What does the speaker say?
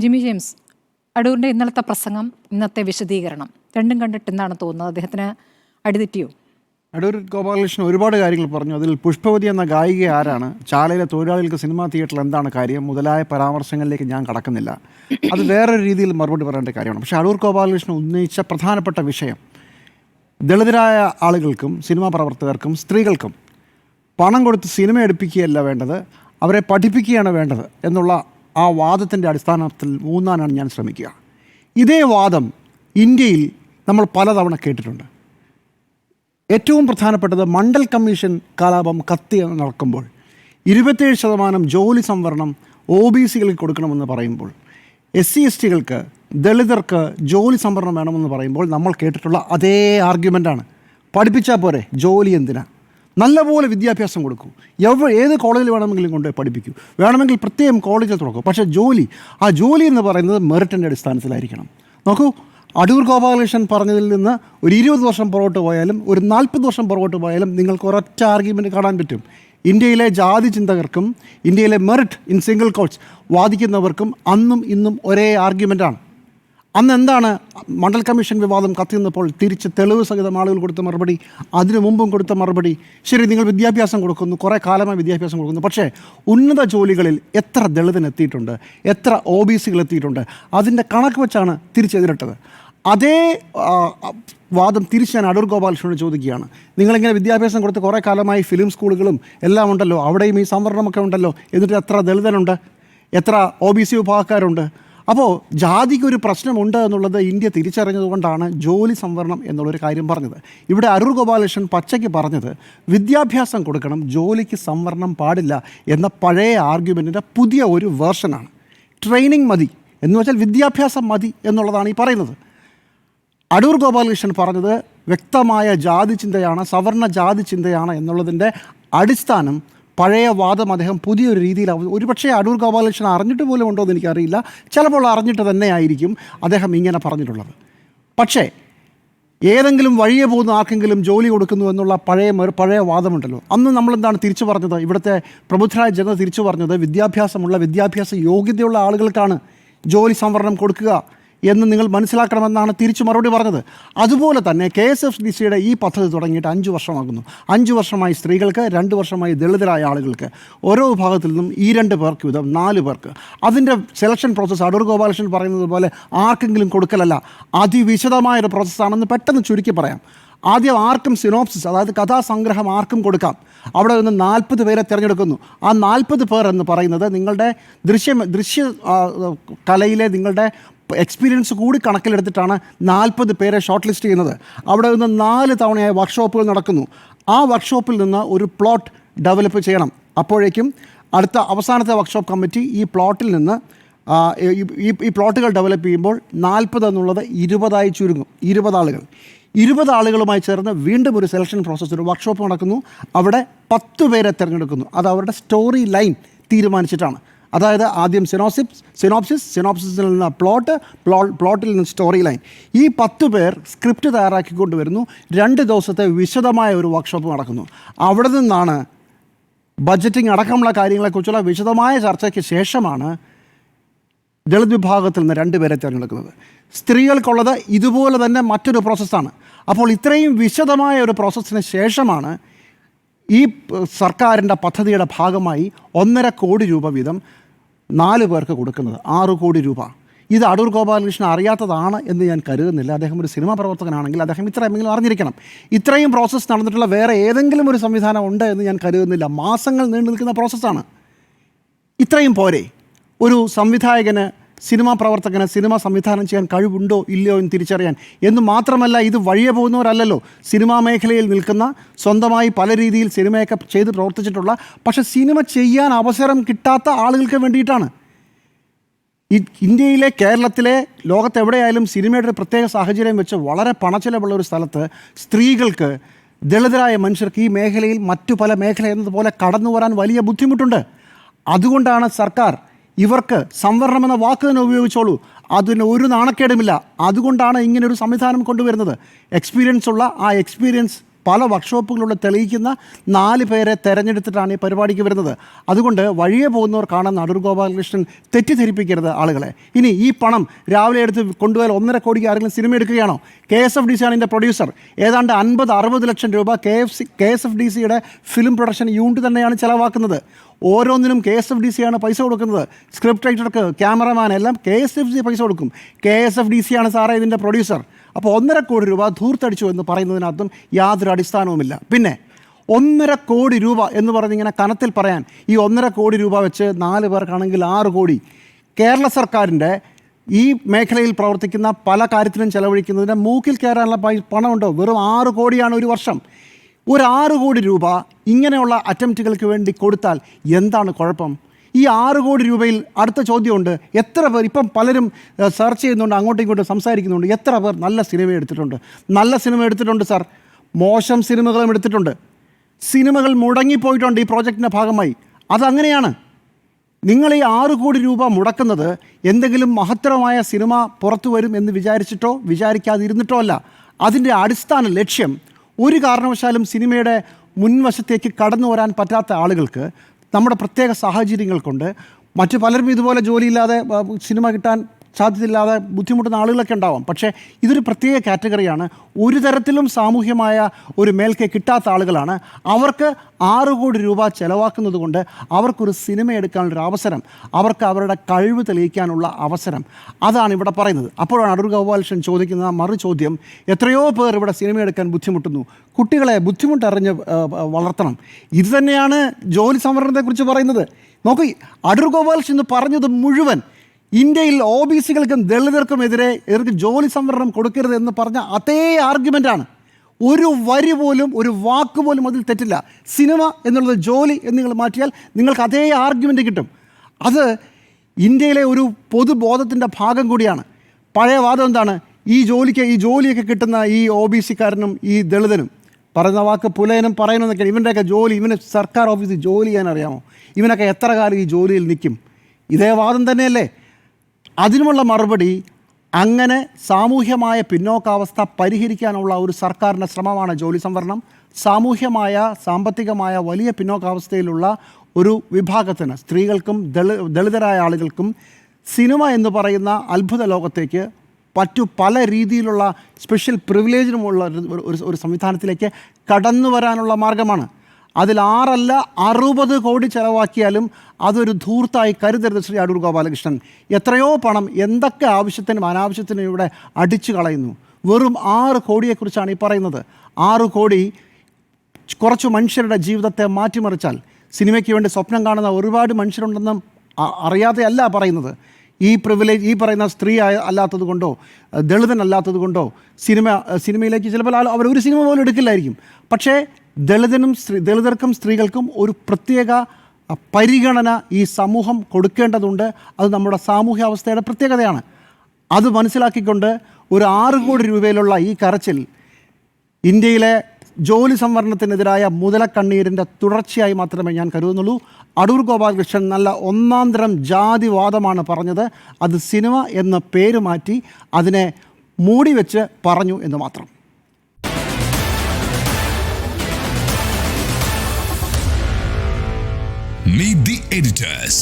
Jimmy James, അടൂരിൻ്റെ ഇന്നലത്തെ പ്രസംഗം, ഇന്നത്തെ വിശദീകരണം രണ്ടും കണ്ടിട്ട് എന്താണ് തോന്നുന്നത്? അദ്ദേഹത്തിന് അടിതെറ്റിയോ? അടൂർ ഗോപാലകൃഷ്ണൻ ഒരുപാട് കാര്യങ്ങൾ പറഞ്ഞു. അതിൽ പുഷ്പവതി എന്ന ഗായിക ആരാണ്, ചാലയിലെ തൊഴിലാളികൾക്ക് സിനിമാ തിയേറ്ററിൽ എന്താണ് കാര്യം മുതലായ പരാമർശങ്ങളിലേക്ക് ഞാൻ കടക്കുന്നില്ല. അത് വേറൊരു രീതിയിൽ മറുപടി പറയേണ്ട കാര്യമാണ്. പക്ഷേ അടൂർ ഗോപാലകൃഷ്ണൻ ഉന്നയിച്ച പ്രധാനപ്പെട്ട വിഷയം ദളിതരായ ആളുകൾക്കും സിനിമാ പ്രവർത്തകർക്കും സ്ത്രീകൾക്കും പണം കൊടുത്ത് സിനിമ എടുപ്പിക്കുകയല്ല വേണ്ടത്, അവരെ പഠിപ്പിക്കുകയാണ് വേണ്ടത് എന്നുള്ള ആ വാദത്തിൻ്റെ അടിസ്ഥാനത്തിൽ ഊന്നാനാണ് ഞാൻ ശ്രമിക്കുക. ഇതേ വാദം ഇന്ത്യയിൽ നമ്മൾ പലതവണ കേട്ടിട്ടുണ്ട്. ഏറ്റവും പ്രധാനപ്പെട്ടത് മണ്ഡൽ കമ്മീഷൻ കലാപം കത്തി നടക്കുമ്പോൾ 27% ജോലി സംവരണം OBC-കൾക്ക് കൊടുക്കണമെന്ന് പറയുമ്പോൾ, SC/ST-കൾക്ക് ദളിതർക്ക് ജോലി സംവരണം വേണമെന്ന് പറയുമ്പോൾ നമ്മൾ കേട്ടിട്ടുള്ള അതേ ആർഗ്യുമെൻ്റാണ്. പഠിപ്പിച്ചാൽ പോരെ, ജോലി എന്തിനാ? നല്ലപോലെ വിദ്യാഭ്യാസം കൊടുക്കൂ, ഏത് കോളേജിൽ വേണമെങ്കിലും കൊണ്ടുപോയി പഠിപ്പിക്കൂ, വേണമെങ്കിൽ പ്രത്യേകം കോളേജിൽ തുടക്കും. പക്ഷേ ആ ജോലി എന്ന് പറയുന്നത് മെറിറ്റിൻ്റെ അടിസ്ഥാനത്തിലായിരിക്കണം. നോക്കൂ, അടൂർ ഗോപാലകൃഷ്ണൻ പറഞ്ഞതിൽ നിന്ന് ഒരു 20 വർഷം പുറകോട്ട് പോയാലും ഒരു 40 വർഷം പുറകോട്ട് പോയാലും നിങ്ങൾക്ക് ഒരൊറ്റ ആർഗ്യുമെൻ്റ് കാണാൻ പറ്റും. ഇന്ത്യയിലെ ജാതി ചിന്തകർക്കും ഇന്ത്യയിലെ മെറിറ്റ് ഇൻ സിംഗിൾ കോഴ്സ് വാദിക്കുന്നവർക്കും അന്നും ഇന്നും ഒരേ ആർഗ്യുമെൻ്റാണ്. അന്ന് എന്താണ് മണ്ഡൽ കമ്മീഷൻ വിവാദം കത്തി നിന്നപ്പോൾ തിരിച്ച് തെളിവ് സഹിതം ആളുകൾ കൊടുത്ത മറുപടി, അതിനു മുമ്പും കൊടുത്ത മറുപടി, ശരി നിങ്ങൾ വിദ്യാഭ്യാസം കൊടുക്കുന്നു, കുറേ കാലമായി വിദ്യാഭ്യാസം കൊടുക്കുന്നു, പക്ഷേ ഉന്നത ജോലികളിൽ എത്ര ദളിതനെത്തിയിട്ടുണ്ട്, എത്ര OBC-കൾ എത്തിയിട്ടുണ്ട്, അതിൻ്റെ കണക്ക് വെച്ചാണ് തിരിച്ചെതിരിട്ടത്. അതേ വാദം തിരിച്ച് ഞാൻ അടൂർ ഗോപാലകൃഷ്ണനോട് ചോദിക്കുകയാണ്. നിങ്ങളിങ്ങനെ വിദ്യാഭ്യാസം കൊടുത്ത് കുറേ കാലമായി ഫിലിം സ്കൂളുകളും എല്ലാം ഉണ്ടല്ലോ, അവിടെയും ഈ സംവരണമൊക്കെ ഉണ്ടല്ലോ, എന്നിട്ട് എത്ര ദളിതനുണ്ട്, എത്ര OBC വിഭാഗക്കാരുണ്ട്? അപ്പോൾ ജാതിക്കൊരു പ്രശ്നമുണ്ട് എന്നുള്ളത് ഇന്ത്യ തിരിച്ചറിഞ്ഞതുകൊണ്ടാണ് ജോലി സംവരണം എന്നുള്ളൊരു കാര്യം പറഞ്ഞത്. ഇവിടെ അടൂർ ഗോപാലകൃഷ്ണൻ പച്ചയ്ക്ക് പറഞ്ഞത് വിദ്യാഭ്യാസം കൊടുക്കണം, ജോലിക്ക് സംവരണം പാടില്ല എന്ന പഴയ ആർഗ്യുമെൻറ്റിൻ്റെ പുതിയ ഒരു വേർഷനാണ്. ട്രെയിനിങ് മതി എന്ന് വെച്ചാൽ വിദ്യാഭ്യാസം മതി എന്നുള്ളതാണ് ഈ പറയുന്നത്. അടൂർ ഗോപാലകൃഷ്ണൻ പറഞ്ഞത് വ്യക്തമായ ജാതി ചിന്തയാണ്, സവർണ ജാതി ചിന്തയാണ് എന്നുള്ളതിൻ്റെ അടിസ്ഥാനം പഴയ വാദം അദ്ദേഹം പുതിയൊരു രീതിയിൽ ഒരുപക്ഷേ അടൂർ ഗോപാലകൃഷ്ണൻ അറിഞ്ഞിട്ട് പോലും ഉണ്ടോ എന്ന് എനിക്കറിയില്ല, ചിലപ്പോൾ അറിഞ്ഞിട്ട് തന്നെ ആയിരിക്കും അദ്ദേഹം ഇങ്ങനെ പറഞ്ഞിട്ടുള്ളത്. പക്ഷേ ഏതെങ്കിലും വഴിയെ പോകുന്ന ആർക്കെങ്കിലും ജോലി കൊടുക്കുന്നു എന്നുള്ള പഴയ വാദമുണ്ടല്ലോ, അന്ന് നമ്മളെന്താണ് തിരിച്ചു പറഞ്ഞത്? ഇവിടുത്തെ പ്രബുദ്ധരായ ജനത തിരിച്ചു പറഞ്ഞത് വിദ്യാഭ്യാസ യോഗ്യതയുള്ള ആളുകൾക്കാണ് ജോലി സംവരണം കൊടുക്കുക എന്ന് നിങ്ങൾ മനസ്സിലാക്കണമെന്നാണ് തിരിച്ചു മറുപടി പറഞ്ഞത്. അതുപോലെ തന്നെ KSFDC-യുടെ ഈ പദ്ധതി തുടങ്ങിയിട്ട് 5 വർഷമാകുന്നു. 5 വർഷമായി സ്ത്രീകൾക്ക്, 2 വർഷമായി ദളിതരായ ആളുകൾക്ക്, ഓരോ വിഭാഗത്തിൽ നിന്നും 2 പേർക്ക് വീതം 4 പേർക്ക്. അതിൻ്റെ സെലക്ഷൻ പ്രോസസ്സ് അടൂർ ഗോപാലകൃഷ്ണൻ പറയുന്നത് പോലെ ആർക്കെങ്കിലും കൊടുക്കലല്ല, അതിവിശദമായൊരു പ്രോസസ്സാണെന്ന് പെട്ടെന്ന് ചുരുക്കി പറയാം. ആദ്യം ആർക്കും സിനോപ്സിസ്, അതായത് കഥാസംഗ്രഹം ആർക്കും കൊടുക്കാം. അവിടെ നിന്ന് 40 പേരെ തിരഞ്ഞെടുക്കുന്നു. ആ 40 പേർ എന്ന് പറയുന്നത് നിങ്ങളുടെ ദൃശ്യ കലയിലെ നിങ്ങളുടെ എക്സ്പീരിയൻസ് കൂടി കണക്കിലെടുത്തിട്ടാണ് 40 പേരെ ഷോർട്ട് ലിസ്റ്റ് ചെയ്യുന്നത്. അവിടെ നിന്ന് 4 തവണയായി വർക്ക്ഷോപ്പുകൾ നടക്കുന്നു. ആ വർക്ക്ഷോപ്പിൽ നിന്ന് ഒരു പ്ലോട്ട് ഡെവലപ്പ് ചെയ്യണം. അപ്പോഴേക്കും അവസാനത്തെ വർക്ക്ഷോപ്പ് കമ്മിറ്റി ഈ പ്ലോട്ടിൽ നിന്ന് ഈ പ്ലോട്ടുകൾ ഡെവലപ്പ് ചെയ്യുമ്പോൾ 40 എന്നുള്ളത് 20 ചുരുങ്ങും. 20 ആളുകളുമായി ചേർന്ന് വീണ്ടും ഒരു സെലക്ഷൻ പ്രോസസ്സ്, ഒരു വർക്ക്ഷോപ്പ് നടക്കുന്നു. അവിടെ 10 പേരെ തിരഞ്ഞെടുക്കുന്നു. അത് അവരുടെ സ്റ്റോറി ലൈൻ തീരുമാനിച്ചിട്ടാണ്. അതായത് ആദ്യം സിനോപ്സിസിൽ നിന്ന് പ്ലോട്ടിൽ നിന്ന് സ്റ്റോറി ലൈൻ. ഈ 10 പേർ സ്ക്രിപ്റ്റ് തയ്യാറാക്കിക്കൊണ്ട് വരുന്നു. 2 ദിവസത്തെ വിശദമായ ഒരു വർക്ക്ഷോപ്പ് നടക്കുന്നു. അവിടെ നിന്നാണ് ബഡ്ജറ്റിംഗ് അടക്കമുള്ള കാര്യങ്ങളെക്കുറിച്ചുള്ള വിശദമായ ചർച്ചയ്ക്ക് ശേഷമാണ് ദളിത് വിഭാഗത്തിൽ നിന്ന് 2 പേരെ തിരഞ്ഞെടുക്കുന്നത്. സ്ത്രീകൾക്കുള്ളത് ഇതുപോലെ തന്നെ മറ്റൊരു പ്രോസസ്സാണ്. അപ്പോൾ ഇത്രയും വിശദമായ ഒരു പ്രോസസ്സിന് ശേഷമാണ് ഈ സർക്കാരിൻ്റെ പദ്ധതിയുടെ ഭാഗമായി 1.5 കോടി രൂപ വീതം 4 പേർക്ക് കൊടുക്കുന്നത്. 6 കോടി രൂപ. ഇത് അടൂർ ഗോപാലകൃഷ്ണൻ അറിയാത്തതാണ് എന്ന് ഞാൻ കരുതുന്നില്ല. അദ്ദേഹം ഒരു സിനിമാ പ്രവർത്തകനാണെങ്കിൽ അദ്ദേഹം ഇത്രയെങ്കിലും അറിഞ്ഞിരിക്കണം. ഇത്രയും പ്രോസസ്സ് നടന്നിട്ടുള്ള വേറെ ഏതെങ്കിലും ഒരു സംവിധാനം ഉണ്ട് എന്ന് ഞാൻ കരുതുന്നില്ല. മാസങ്ങൾ നീണ്ടു നിൽക്കുന്ന പ്രോസസ്സാണ്. ഇത്രയും പോരെ ഒരു സംവിധായകന്, സിനിമാ പ്രവർത്തകന് സിനിമ സംവിധാനം ചെയ്യാൻ കഴിവുണ്ടോ ഇല്ലയോ എന്ന് തിരിച്ചറിയാൻ? എന്ന് മാത്രമല്ല, ഇത് വഴിയെ പോകുന്നവരല്ലല്ലോ, സിനിമാ മേഖലയിൽ നിൽക്കുന്ന, സ്വന്തമായി പല രീതിയിൽ സിനിമയൊക്കെ ചെയ്ത് പ്രവർത്തിച്ചിട്ടുള്ള, പക്ഷേ സിനിമ ചെയ്യാൻ അവസരം കിട്ടാത്ത ആളുകൾക്ക് വേണ്ടിയിട്ടാണ്. ഇന്ത്യയിലെ, കേരളത്തിലെ, ലോകത്തെവിടെയായാലും സിനിമയുടെ ഒരു പ്രത്യേക സാഹചര്യം വെച്ച് വളരെ പണച്ചിലവുള്ള ഒരു സ്ഥലത്ത് സ്ത്രീകൾക്ക്, ദളിതരായ മനുഷ്യർക്ക് ഈ മേഖലയിൽ മറ്റു പല മേഖല എന്നതുപോലെ കടന്നു വരാൻ വലിയ ബുദ്ധിമുട്ടുണ്ട്. അതുകൊണ്ടാണ് സർക്കാർ ഇവർക്ക് സംവരണം എന്ന വാക്ക് തന്നെ ഉപയോഗിച്ചോളൂ, അതിന് ഒരു നാണക്കേടുമില്ല, അതുകൊണ്ടാണ് ഇങ്ങനൊരു സംവിധാനം കൊണ്ടുവരുന്നത്. എക്സ്പീരിയൻസ് ഉള്ള, ആ എക്സ്പീരിയൻസ് പല വർക്ക്ഷോപ്പുകളിലൂടെ തെളിയിക്കുന്ന 4 പേരെ തെരഞ്ഞെടുത്തിട്ടാണ് ഈ പരിപാടിക്ക് വരുന്നത്. അതുകൊണ്ട് വഴിയെ പോകുന്നവർ കാണുന്ന അടൂർ ഗോപാലകൃഷ്ണൻ തെറ്റിദ്ധരിപ്പിക്കരുത് ആളുകളെ. ഇനി ഈ പണം രാവിലെ എടുത്ത് കൊണ്ടുപോയാൽ 1.5 കോടിക്ക് ആരെങ്കിലും സിനിമ എടുക്കുകയാണോ? KSFDC ആണ് ഇതിൻ്റെ പ്രൊഡ്യൂസർ. ഏതാണ്ട് 50-60 ലക്ഷം രൂപ KSFDCയുടെ ഫിലിം പ്രൊഡക്ഷൻ യൂണിറ്റ് തന്നെയാണ് ചിലവാക്കുന്നത്. ഓരോന്നിനും KSFDC ആണ് പൈസ കൊടുക്കുന്നത്. സ്ക്രിപ്റ്റ് റൈറ്റർക്ക്, ക്യാമറമാൻ എല്ലാം KSFDC പൈസ കൊടുക്കും. KSFDC ആണ് സാറേ ഇതിൻ്റെ പ്രൊഡ്യൂസർ. അപ്പോൾ 1.5 കോടി രൂപ ധൂർത്തടിച്ചു എന്ന് പറയുന്നതിനകത്തും യാതൊരു അടിസ്ഥാനവുമില്ല. പിന്നെ 1.5 കോടി രൂപ എന്ന് പറഞ്ഞിങ്ങനെ കനത്തിൽ പറയാൻ, ഈ 1.5 കോടി രൂപ വെച്ച് 4 പേർക്കാണെങ്കിൽ 6 കോടി. കേരള സർക്കാരിൻ്റെ ഈ മേഖലയിൽ പ്രവർത്തിക്കുന്ന പല കാര്യത്തിനും ചെലവഴിക്കുന്നതിന് മൂക്കിൽ കയറാനുള്ള പണമുണ്ടോ? വെറും 6 കോടിയാണ് ഒരു വർഷം. ഒരു 6 കോടി രൂപ ഇങ്ങനെയുള്ള അറ്റംപ്റ്റുകൾക്ക് വേണ്ടി കൊടുത്താൽ എന്താണ് കുഴപ്പം? ഈ 6 കോടി രൂപയിൽ അടുത്ത ചോദ്യമുണ്ട്, എത്ര പേർ ഇപ്പം പലരും സെർച്ച് ചെയ്യുന്നുണ്ട്, അങ്ങോട്ടും ഇങ്ങോട്ടും സംസാരിക്കുന്നുണ്ട്, എത്ര പേർ നല്ല സിനിമ എടുത്തിട്ടുണ്ട്? നല്ല സിനിമ എടുത്തിട്ടുണ്ട് സാർ, മോശം സിനിമകളും എടുത്തിട്ടുണ്ട്. സിനിമകൾ മുടങ്ങിപ്പോയിട്ടുണ്ട് ഈ പ്രോജക്റ്റിൻ്റെ ഭാഗമായി. അതങ്ങനെയാണ്. നിങ്ങൾ ഈ 6 കോടി രൂപ മുടക്കുന്നത് എന്തെങ്കിലും മഹത്തരമായ സിനിമ പുറത്തു വരും എന്ന് വിചാരിച്ചിട്ടോ വിചാരിക്കാതിരുന്നിട്ടോ അല്ല. അതിൻ്റെ അടിസ്ഥാന ലക്ഷ്യം ഒരു കാരണവശാലും സിനിമയുടെ മുൻവശത്തേക്ക് കടന്നു വരാൻ പറ്റാത്ത ആളുകൾക്ക് നമ്മുടെ പ്രത്യേക സാഹചര്യങ്ങൾ കൊണ്ട്, മറ്റു പലരും ഇതുപോലെ ജോലിയില്ലാതെ സിനിമ കിട്ടാൻ സാധ്യതയില്ലാതെ ബുദ്ധിമുട്ടുന്ന ആളുകളൊക്കെ ഉണ്ടാവാം. പക്ഷേ ഇതൊരു പ്രത്യേക കാറ്റഗറിയാണ്. ഒരു തരത്തിലും സാമൂഹ്യമായ ഒരു മേൽക്കൈ കിട്ടാത്ത ആളുകളാണ്. അവർക്ക് 6 കോടി രൂപ ചിലവാക്കുന്നത് കൊണ്ട് അവർക്കൊരു സിനിമ എടുക്കാനുള്ളൊരു അവസരം, അവർക്ക് അവരുടെ കഴിവ് തെളിയിക്കാനുള്ള അവസരം, അതാണ് ഇവിടെ പറയുന്നത്. അപ്പോഴാണ് അടൂർ ഗോപാലകൃഷ്ണൻ ചോദിക്കുന്ന മറു ചോദ്യം, എത്രയോ പേർ ഇവിടെ സിനിമ എടുക്കാൻ ബുദ്ധിമുട്ടുന്നു, കുട്ടികളെ ബുദ്ധിമുട്ടറിഞ്ഞ് വളർത്തണം. ഇത് തന്നെയാണ് ജോലി സംവരണത്തെക്കുറിച്ച് പറയുന്നത്. നോക്കൂ, അടൂർ ഗോപാലകൃഷ്ണൻ എന്ന് പറഞ്ഞത് മുഴുവൻ ഇന്ത്യയിൽ OBC-കൾക്കും ദളിതർക്കുമെതിരെ ഇവർക്ക് ജോലി സംവരണം കൊടുക്കരുത് എന്ന് പറഞ്ഞ അതേ ആർഗ്യുമെൻ്റാണ്. ഒരു വരി പോലും, ഒരു വാക്ക് പോലും അതിൽ തെറ്റില്ല. സിനിമ എന്നുള്ളത് ജോലി എന്ന് നിങ്ങൾ മാറ്റിയാൽ നിങ്ങൾക്ക് അതേ ആർഗ്യുമെൻ്റ് കിട്ടും. അത് ഇന്ത്യയിലെ ഒരു പൊതുബോധത്തിൻ്റെ ഭാഗം കൂടിയാണ്. പഴയ വാദം എന്താണ്? ഈ ജോലിയൊക്കെ കിട്ടുന്ന ഈ OBC-കാരനും ഈ ദളിതനും, പറയുന്ന വാക്ക് പുലയനും പറയുന്നതൊക്കെ, ഇവൻ്റെയൊക്കെ ജോലി, ഇവന് സർക്കാർ ഓഫീസിൽ ജോലി ചെയ്യാൻ അറിയാമോ? ഇവനൊക്കെ എത്ര കാലം ഈ ജോലിയിൽ നിൽക്കും? ഇതേ വാദം തന്നെയല്ലേ? അതിനുമുള്ള മറുപടി, അങ്ങനെ സാമൂഹ്യമായ പിന്നോക്കാവസ്ഥ പരിഹരിക്കാനുള്ള ഒരു സർക്കാരിൻ്റെ ശ്രമമാണ് ജോലി സംവരണം. സാമൂഹ്യമായ, സാമ്പത്തികമായ വലിയ പിന്നോക്കാവസ്ഥയിലുള്ള ഒരു വിഭാഗത്തിന്, സ്ത്രീകൾക്കും ദളിതരായ ആളുകൾക്കും സിനിമ എന്ന് പറയുന്ന അത്ഭുത ലോകത്തേക്ക് പല രീതിയിലുള്ള സ്പെഷ്യൽ പ്രിവിലേജിനുമുള്ള ഒരു സംവിധാനത്തിലേക്ക് കടന്നു വരാനുള്ള മാർഗമാണ്. അതിൽ 6 അല്ല 60 കോടി ചിലവാക്കിയാലും അതൊരു ധൂർത്തായി കരുതരുത് ശ്രീ അടൂർ ഗോപാലകൃഷ്ണൻ. എത്രയോ പണം എന്തൊക്കെ ആവശ്യത്തിനും അനാവശ്യത്തിനും ഇവിടെ അടിച്ചു കളയുന്നു. വെറും 6 കോടിയെക്കുറിച്ചാണ് ഈ പറയുന്നത്. 6 കോടി കുറച്ച് മനുഷ്യരുടെ ജീവിതത്തെ മാറ്റിമറിച്ചാൽ, സിനിമയ്ക്ക് വേണ്ടി സ്വപ്നം കാണുന്ന ഒരുപാട് മനുഷ്യരുണ്ടെന്നും അറിയാതെ അല്ല പറയുന്നത്. ഈ പ്രിവിലേജ്, ഈ പറയുന്ന സ്ത്രീ അല്ലാത്തത് കൊണ്ടോ ദളിതനല്ലാത്തത് കൊണ്ടോ സിനിമയിലേക്ക് ചിലപ്പോൾ അവർ ഒരു സിനിമ പോലും എടുക്കില്ലായിരിക്കും. പക്ഷേ ദളിതർക്കും സ്ത്രീകൾക്കും ഒരു പ്രത്യേക പരിഗണന ഈ സമൂഹം കൊടുക്കേണ്ടതുണ്ട്. അത് നമ്മുടെ സാമൂഹ്യാവസ്ഥയുടെ പ്രത്യേകതയാണ്. അത് മനസ്സിലാക്കിക്കൊണ്ട് ഒരു 6 കോടി രൂപയിലുള്ള ഈ കരച്ചിൽ ഇന്ത്യയിലെ ജോലി സംവരണത്തിനെതിരായ മുതലക്കണ്ണീരിൻ്റെ തുടർച്ചയായി മാത്രമേ ഞാൻ കരുതുന്നുള്ളൂ. അടൂർ ഗോപാലകൃഷ്ണൻ നല്ല ഒന്നാന്തരം ജാതിവാദമാണ് പറഞ്ഞത്. അത് സിനിമ എന്ന പേര് മാറ്റി അതിനെ മൂടിവെച്ച് പറഞ്ഞു എന്ന് മാത്രം. Meet the editors.